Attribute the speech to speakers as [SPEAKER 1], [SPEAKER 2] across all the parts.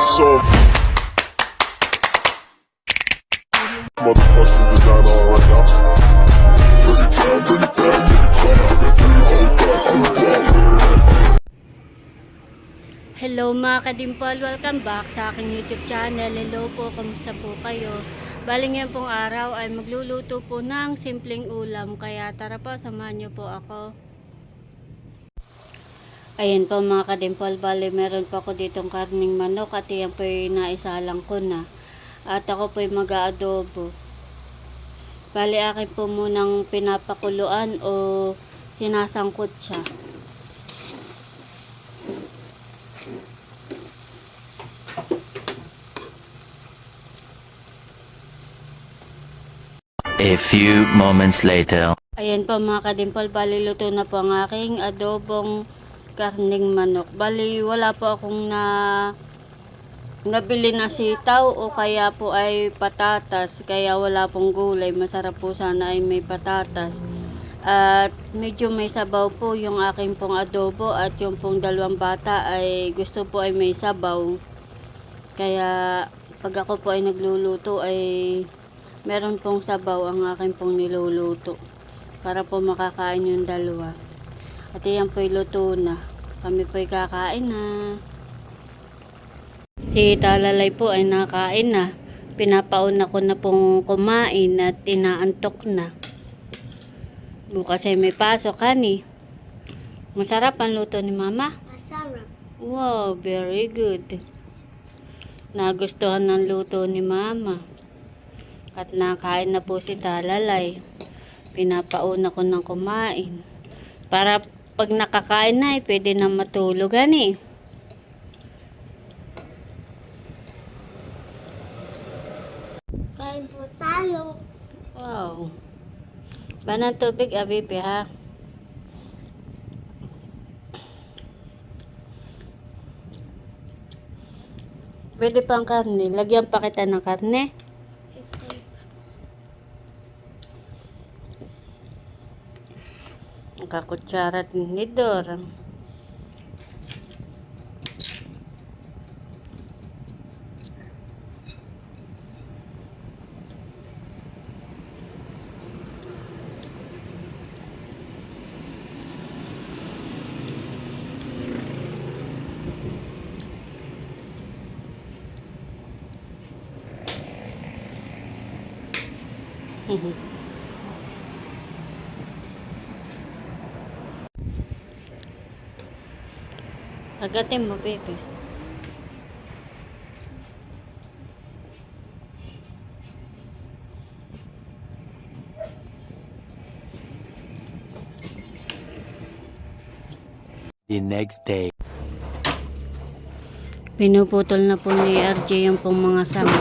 [SPEAKER 1] So motherfucking designer right now.
[SPEAKER 2] Hello mga kadimpol, welcome back sa aking YouTube channel. Hello po, kamusta po kayo? Bali ngayon pong araw ay magluluto po ng simpleng ulam. Kaya tara po, samahan niyo po ako. Ayan po mga kadimpol, bali meron po ako ditong karning manok at yan po yung naisalang ko na. At ako po yung mag-aadobo. Bali akin po munang pinapakuluan o sinasangkot siya.
[SPEAKER 3] A few moments later.
[SPEAKER 2] Ayan po mga kadimpol, bali luto na po ang aking adobong karning manok. Bali wala po akong nabili na sitaw o kaya po ay patatas. Kaya wala pong gulay. Masarap po sana ay may patatas. At medyo may sabaw po yung aking pong adobo at yung pong dalawang bata ay gusto po ay may sabaw. Kaya pag ako po ay nagluluto ay meron pong sabaw ang aking pong niluluto para po makakain yung dalawa. At yan po'y luto na. Kami po'y kakain na. Si Talalay po ay nakain na. Pinapauna ko na pong kumain at inaantok na. Bukas ay may pasok, honey. Masarap ang luto ni Mama?
[SPEAKER 4] Masarap.
[SPEAKER 2] Wow, very good. Nagustuhan ng luto ni Mama. At nakain na po si Talalay. Pinapauna ko ng kumain. Para pag nakakain na, pwede na matulugan eh.
[SPEAKER 4] Kain po tayo.
[SPEAKER 2] Wow. Ba ng tubig, Abibi, ha? Pwede pang karne. Lagyan pa kita ng karne. Kakutsara ni Dor. Agatin mo, baby.
[SPEAKER 3] The next day.
[SPEAKER 2] Pinuputol na po ni RJ yung pong mga sama.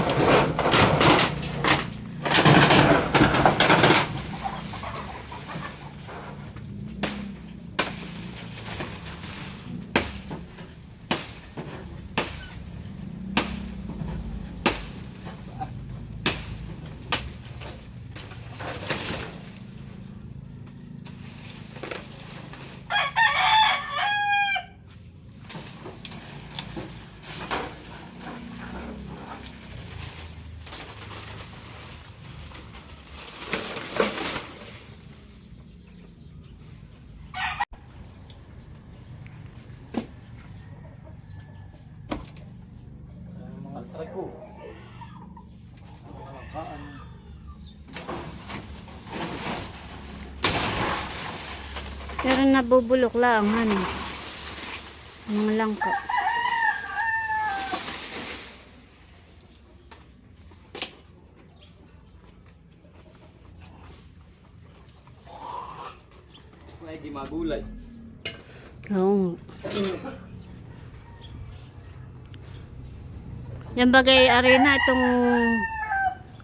[SPEAKER 2] Pero nabubulok lang, honey. Mga langka.
[SPEAKER 5] May di magulay.
[SPEAKER 2] Oo. Yan bagay arena itong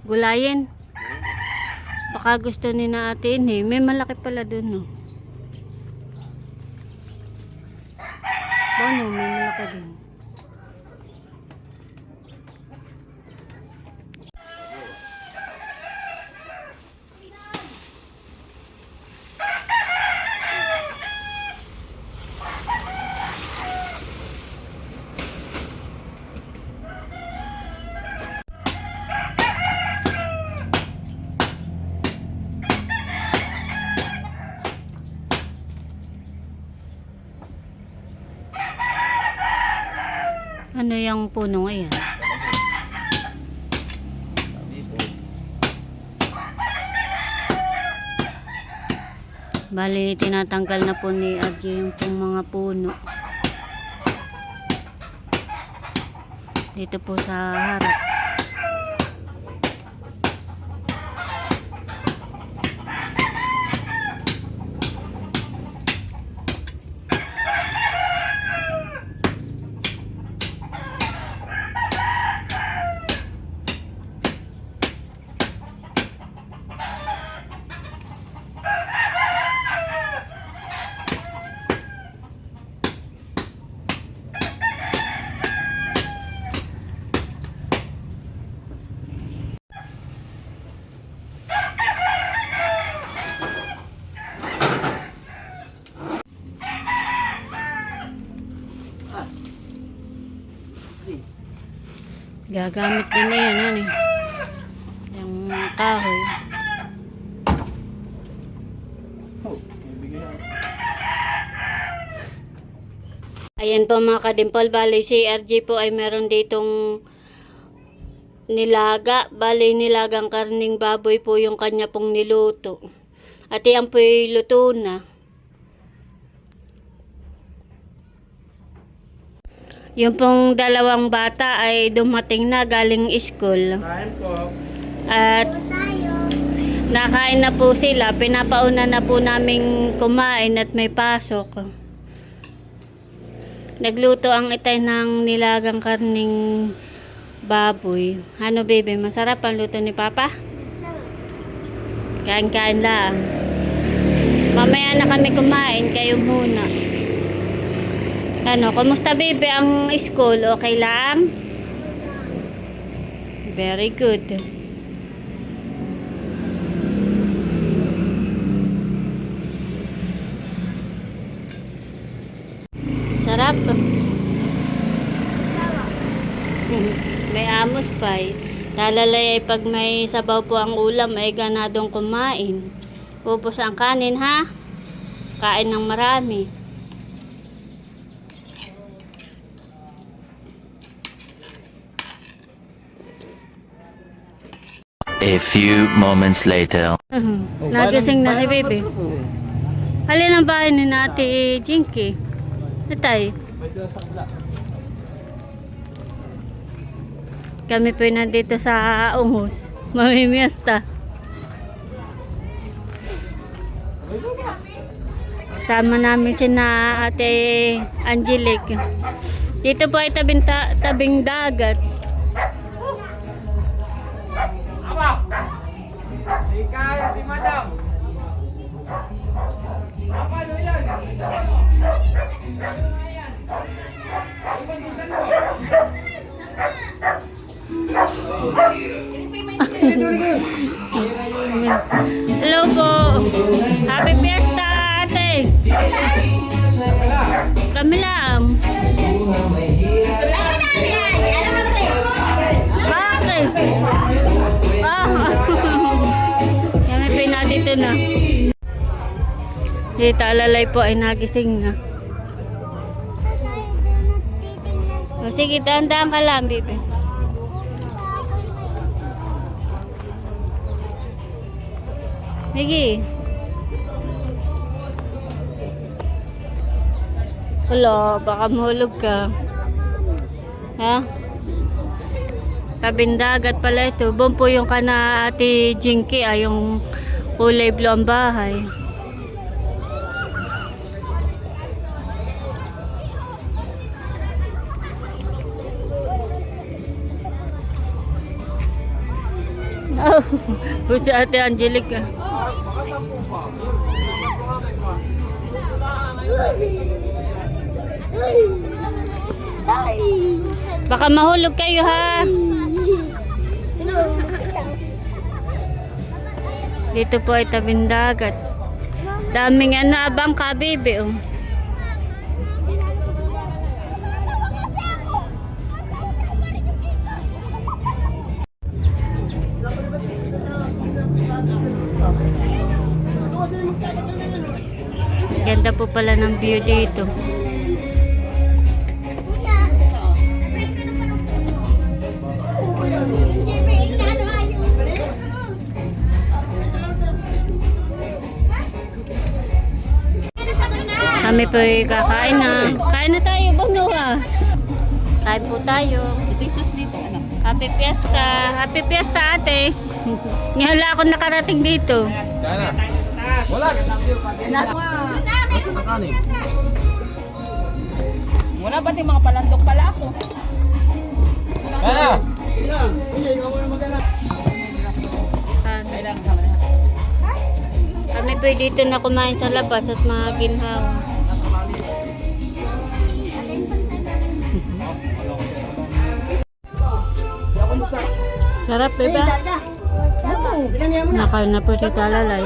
[SPEAKER 2] gulayin. Baka gusto ni natin eh. May malaki pala dun no. Ano, may malaki dun. Ano yung puno ngayon? Bali, tinatanggal na po ni Adji yung pong mga puno. Dito po sa harap. Gagamit din na yan, ano eh. Yung kahoy. Ayan po mga kadimpol, bali si RJ po ay meron ditong nilaga. Bali nilagang karning baboy po yung kanya pong niluto. At yan po ay luto na. Yung pong dalawang bata ay dumating na galing school.
[SPEAKER 5] Kain po.
[SPEAKER 2] At nakain na po sila. Pinapauna na po namin kumain at may pasok. Nagluto ang itay ng nilagang karning baboy. Ano baby, masarap ang luto ni Papa? Kain-kain lang. Mamaya na kami kumain, kayo muna. Ano, kumusta baby ang school? Okay lang? Very good. Sarap. May amos pa eh. Talalay ay pag may sabaw po ang ulam ay ganadong kumain. Pupos ang kanin ha. Kain ng marami.
[SPEAKER 3] A few moments later.
[SPEAKER 2] Nagising na si baby. Alin ang bahay ni Ate Jinky? Natay. Kami po nandito sa Ungos. Mamimiesta. Sama namin si na Ate Angelique. Dito po ay tabing dagat.
[SPEAKER 5] Di kaya si madam. Ano yan?
[SPEAKER 2] Hello po. Happy Fiesta, ate. Kami lang. Bakit? Kami pa dito na. Dito alalay po ay nagising na. O sige, dahan-dahan ka lang, baby. Sige. Wala, baka mahulog ka. Ha? Tabing dagat pala ito. Bumpo yung kana Ate Jinky, yung kulay blue ang bahay. Oh, busi Ate Angelica. Baka mahulog kayo ha. Dito po ay tabing dagat. Daming abang ka, baby. Oh. Ganda po pala ng view dito. Kami po ay kakain na. Kain na tayo, Bang Noah. Kain po tayo.
[SPEAKER 1] Pisos dito, anak.
[SPEAKER 2] Happy Fiesta. Happy Fiesta, ate. Ngayon lang ako nakarating dito.
[SPEAKER 5] Kaya na. Wala.
[SPEAKER 1] Wala ba yung mga palandok pala ako?
[SPEAKER 5] Kaya na.
[SPEAKER 1] Kailangan sama na.
[SPEAKER 2] Kami po ay dito na kumain sa labas at mga ginhawa. Sarap, beba. Nakain na po si Kalalay.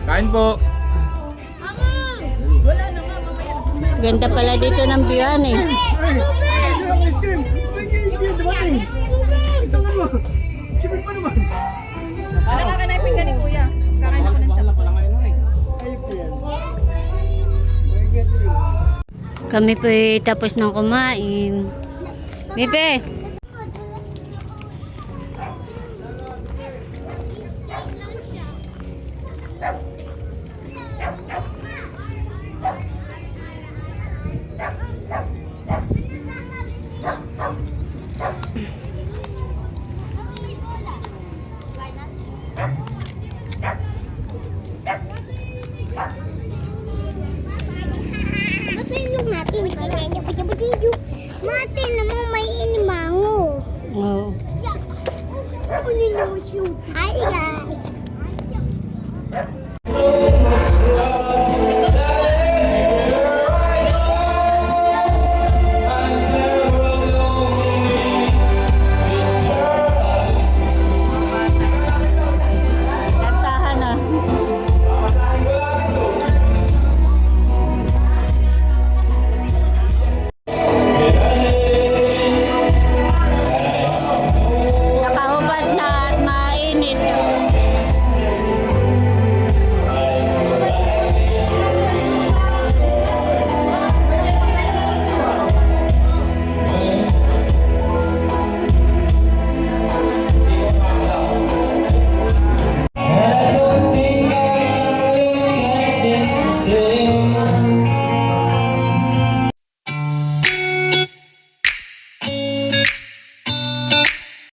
[SPEAKER 5] Kain po.
[SPEAKER 2] Ganda pala dito ng biyan eh.
[SPEAKER 1] Kakain na yung pinggan ni kuya. Kakain ako ng chops.
[SPEAKER 2] Kami po ay tapos ng kumain. Bebe!
[SPEAKER 4] Ba't yung natin? Mati naman may inimango.
[SPEAKER 2] Oh.
[SPEAKER 4] Kunin mo shoot. Hi guys.